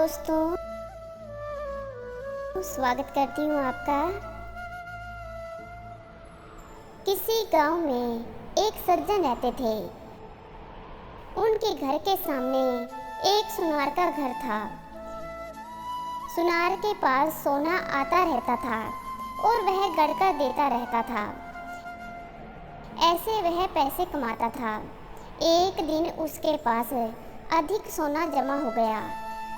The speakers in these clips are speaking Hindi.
दोस्तों, स्वागत करती हूँ आपका। किसी गांव में एक सज्जन रहते थे। उनके घर के सामने एक सुनार का घर था। सुनार के पास सोना आता रहता था और वह गढ़कर देता रहता था। ऐसे वह पैसे कमाता था। एक दिन उसके पास अधिक सोना जमा हो गया।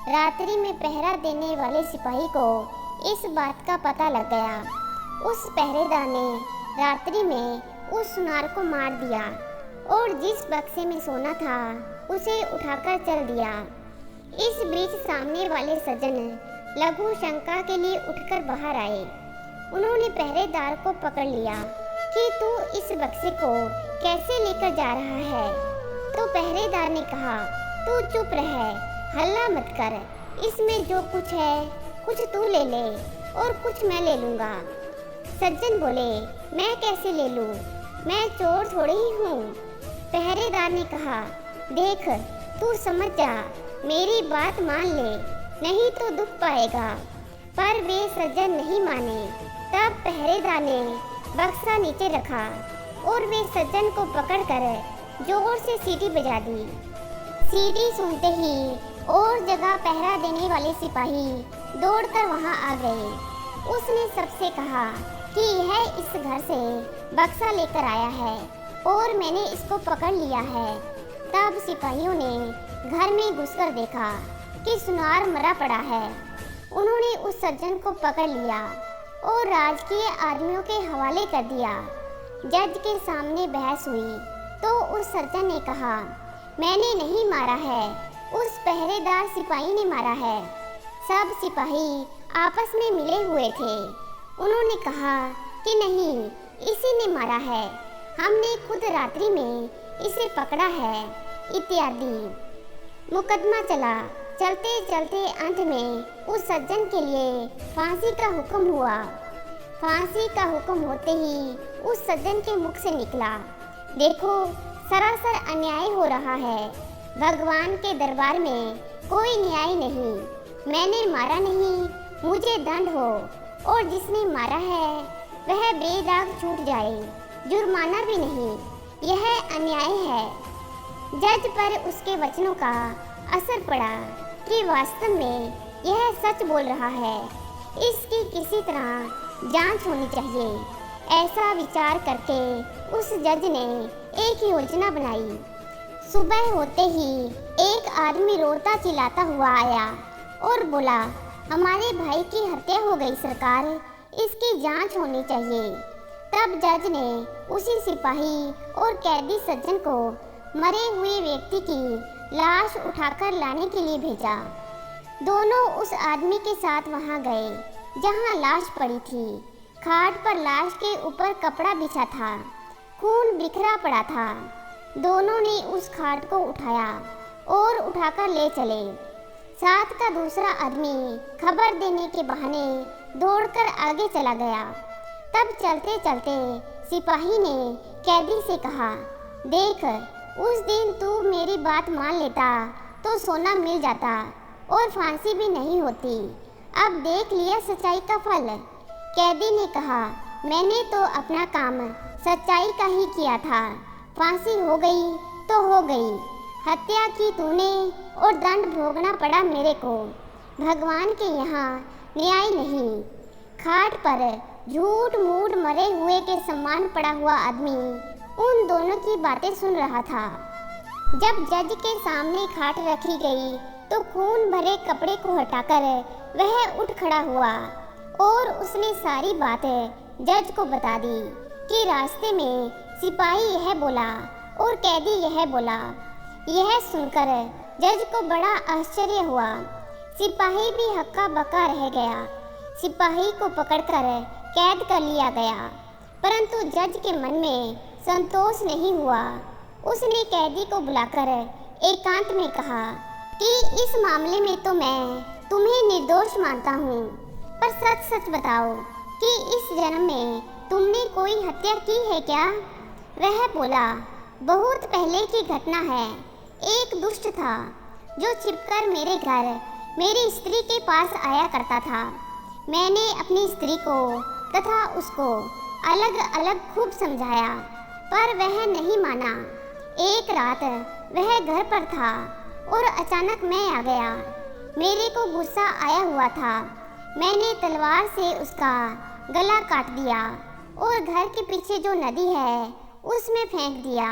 रात्रि में पहरा देने वाले सिपाही को इस बात का पता लग गया। उस पहरेदार ने रात्रि में उस सुनार को मार दिया और जिस बक्से में सोना था उसे उठाकर चल दिया। इस बीच सामने वाले सज्जन लघु शंका के लिए उठकर बाहर आए। उन्होंने पहरेदार को पकड़ लिया कि तू इस बक्से को कैसे लेकर जा रहा है। तो पहरेदार ने कहा, तू चुप रह, हल्ला मत कर। इसमें जो कुछ है कुछ तू ले ले और कुछ मैं ले लूँगा। सज्जन बोले, मैं कैसे ले लूँ, मैं चोर थोड़ी ही हूँ। पहरेदार ने कहा, देख तू समझ जा, मेरी बात मान ले, नहीं तो दुख पाएगा। पर वे सज्जन नहीं माने। तब पहरेदार ने बक्सा नीचे रखा और वे सज्जन को पकड़कर जोर से सीटी बजा दी। सीटी सुनते ही और जगह पहरा देने वाले सिपाही दौड़कर वहां आ गए। उसने सबसे कहा कि यह इस घर से बक्सा लेकर आया है और मैंने इसको पकड़ लिया है। तब सिपाहियों ने घर में घुसकर देखा कि सुनार मरा पड़ा है। उन्होंने उस सज्जन को पकड़ लिया और राजकीय आदमियों के हवाले कर दिया। जज के सामने बहस हुई तो उस सज्जन ने कहा, मैंने नहीं मारा है, उस पहरेदार सिपाही ने मारा है। सब सिपाही आपस में मिले हुए थे। उन्होंने कहा कि नहीं, इसी ने मारा है, हमने खुद रात्रि में इसे पकड़ा है, इत्यादि। मुकदमा चला। चलते चलते अंत में उस सज्जन के लिए फांसी का हुक्म हुआ। फांसी का हुक्म होते ही उस सज्जन के मुख से निकला, देखो सरासर अन्याय हो रहा है। भगवान के दरबार में कोई न्याय नहीं। मैंने मारा नहीं, मुझे दंड हो, और जिसने मारा है वह बेदाग छूट जाए, जुर्माना भी नहीं। यह अन्याय है। जज पर उसके वचनों का असर पड़ा कि वास्तव में यह सच बोल रहा है। इसकी किसी तरह जांच होनी चाहिए। ऐसा विचार करके उस जज ने एक योजना बनाई। सुबह होते ही एक आदमी रोता चिल्लाता हुआ आया और बोला, हमारे भाई की हत्या हो गई सरकार, इसकी जांच होनी चाहिए। तब जज ने उसी सिपाही और कैदी सज्जन को मरे हुए व्यक्ति की लाश उठाकर लाने के लिए भेजा। दोनों उस आदमी के साथ वहां गए जहां लाश पड़ी थी। खाट पर लाश के ऊपर कपड़ा बिछा था, खून बिखरा पड़ा था। दोनों ने उस खाट को उठाया और उठाकर ले चले। साथ का दूसरा आदमी खबर देने के बहाने दौड़कर आगे चला गया। तब चलते चलते सिपाही ने कैदी से कहा, देख उस दिन तू मेरी बात मान लेता तो सोना मिल जाता और फांसी भी नहीं होती। अब देख लिया सच्चाई का फल। कैदी ने कहा, मैंने तो अपना काम सच्चाई का ही किया था। फांसी हो गई तो हो गई, हत्या की तूने और दंड भोगना पड़ा मेरे को। भगवान के यहाँ न्याय नहीं। खाट पर झूठ मूठ मरे हुए के सम्मान पड़ा हुआ आदमी उन दोनों की बातें सुन रहा था। जब जज के सामने खाट रखी गई तो खून भरे कपड़े को हटाकर वह उठ खड़ा हुआ और उसने सारी बातें जज को बता दी कि रास्ते में सिपाही यह बोला और कैदी यह बोला। यह सुनकर जज को बड़ा आश्चर्य हुआ। सिपाही भी हक्का बक्का रह गया। सिपाही को पकड़कर कैद कर लिया गया, परंतु जज के मन में संतोष नहीं हुआ। उसने कैदी को बुलाकर एकांत में कहा कि इस मामले में तो मैं तुम्हें निर्दोष मानता हूँ, पर सच सच बताओ कि इस जन्म में तुमने कोई हत्या की है क्या? वह बोला, बहुत पहले की घटना है। एक दुष्ट था जो छिपकर मेरे घर मेरी स्त्री के पास आया करता था। मैंने अपनी स्त्री को तथा उसको अलग अलग खूब समझाया, पर वह नहीं माना। एक रात वह घर पर था और अचानक मैं आ गया। मेरे को गुस्सा आया हुआ था। मैंने तलवार से उसका गला काट दिया और घर के पीछे जो नदी है उसमें फेंक दिया।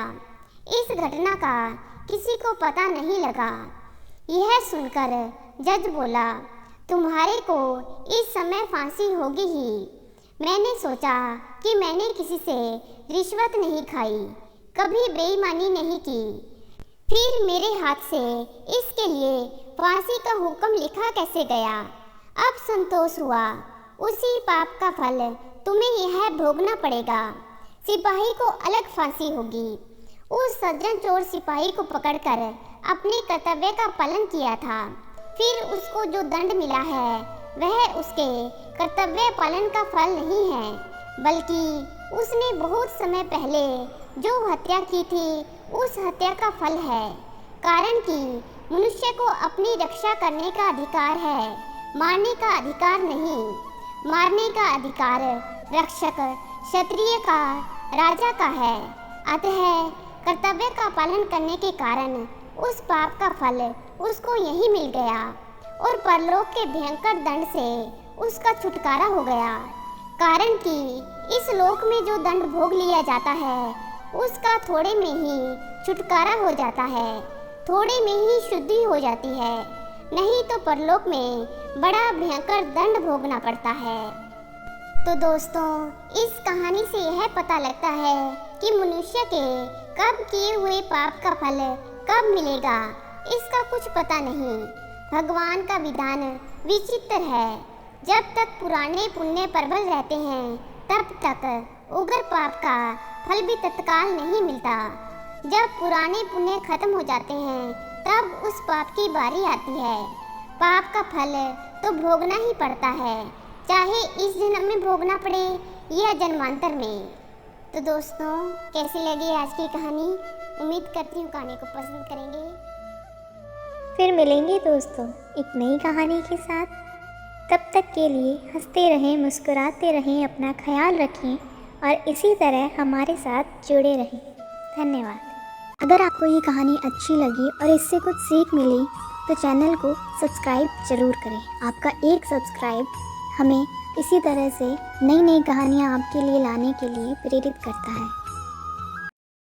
इस घटना का किसी को पता नहीं लगा। यह सुनकर जज बोला, तुम्हारे को इस समय फांसी होगी ही। मैंने सोचा कि मैंने किसी से रिश्वत नहीं खाई, कभी बेईमानी नहीं की, फिर मेरे हाथ से इसके लिए फांसी का हुक्म लिखा कैसे गया। अब संतोष हुआ। उसी पाप का फल तुम्हें यह भोगना पड़ेगा। सिपाही को अलग फांसी होगी। उस सज्जन चोर सिपाही को पकड़कर अपने कर्तव्य का पालन किया था। फिर उसको जो दंड मिला है वह उसके कर्तव्य पालन का फल नहीं है, बल्कि उसने बहुत समय पहले जो हत्या की थी उस हत्या का फल है। कारण कि मनुष्य को अपनी रक्षा करने का अधिकार है, मारने का अधिकार नहीं। मारने का अधिकार रक्षक क्षत्रिय का, राजा का है। अतः कर्तव्य का पालन करने के कारण उस पाप का फल उसको यही मिल गया और परलोक के भयंकर दंड से उसका छुटकारा हो गया। कारण कि इस लोक में जो दंड भोग लिया जाता है उसका थोड़े में ही छुटकारा हो जाता है, थोड़े में ही शुद्धि हो जाती है, नहीं तो परलोक में बड़ा भयंकर दंड भोगना पड़ता है। तो दोस्तों, इस कहानी से यह पता लगता है कि मनुष्य के कब किए हुए पाप का फल कब मिलेगा इसका कुछ पता नहीं। भगवान का विधान विचित्र है। जब तक पुराने पुण्य प्रबल रहते हैं तब तक उग्र पाप का फल भी तत्काल नहीं मिलता। जब पुराने पुण्य खत्म हो जाते हैं तब उस पाप की बारी आती है। पाप का फल तो भोगना ही पड़ता है, चाहे इस जन्म में भोगना पड़े या जन्मांतर में। तो दोस्तों, कैसी लगी आज की कहानी? उम्मीद करती हूँ कहानी को पसंद करेंगे। फिर मिलेंगे दोस्तों एक नई कहानी के साथ। तब तक के लिए हंसते रहें, मुस्कुराते रहें, अपना ख्याल रखें और इसी तरह हमारे साथ जुड़े रहें। धन्यवाद। अगर आपको ये कहानी अच्छी लगी और इससे कुछ सीख मिली तो चैनल को सब्सक्राइब ज़रूर करें। आपका एक सब्सक्राइब हमें इसी तरह से नई नई कहानियाँ आपके लिए लाने के लिए प्रेरित करता है।